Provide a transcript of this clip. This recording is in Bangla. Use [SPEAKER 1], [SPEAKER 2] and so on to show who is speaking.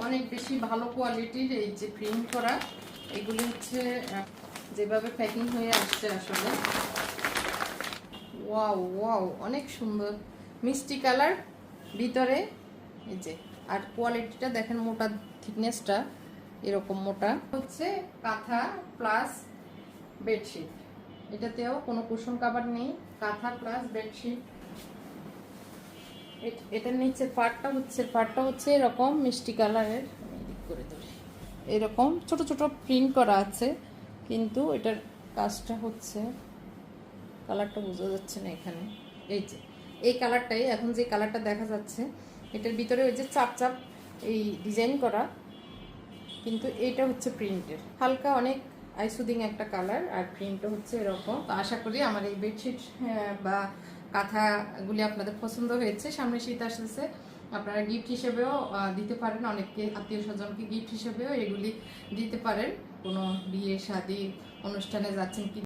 [SPEAKER 1] অনেক বেশি ভালো কোয়ালিটির এই যে প্রিন্ট করা, এগুলি হচ্ছে যেভাবে প্যাকিং হয়ে আসছে আসলে ওয়াও ওয়াও, অনেক সুন্দর মিষ্টি কালার ভিতরে। এই যে আর কোয়ালিটিটা দেখেন, মোটা থিকনেসটা এরকম মোটা হচ্ছে। কাঁথা প্লাস বেডশিট, এটাতেও কোনো কুশন কাভার নেই, কাঁথা প্লাস বেডশিট। এটার নিচে পাটটা হচ্ছে এরকম মিষ্টি কালারের, করে ধরে এরকম ছোট ছোট প্রিন্ট করা আছে, কিন্তু এটার কাজটা হচ্ছে, কালারটা বোঝা যাচ্ছে না এখানে। এই যে এই কালারটাই, এখন যে কালারটা দেখা যাচ্ছে এটার ভিতরে ওই যে চাপ চাপ এই ডিজাইন করা, কিন্তু এইটা হচ্ছে প্রিন্টের, হালকা অনেক আইসুদিং একটা কালার, আর প্রিন্টটা হচ্ছে এরকম। তো আশা করি আমার এই বেডশিট বা কাঁথাগুলি আপনাদের পছন্দ হয়েছে। সামনে শীত আসতেছে, আপনারা গিফট হিসেবেও দিতে পারেন, অনেককে আত্মীয় স্বজনকে গিফট হিসেবেও এগুলি দিতে পারেন। কোনো বিয়ে শাদী অনুষ্ঠানে যাচ্ছেন কি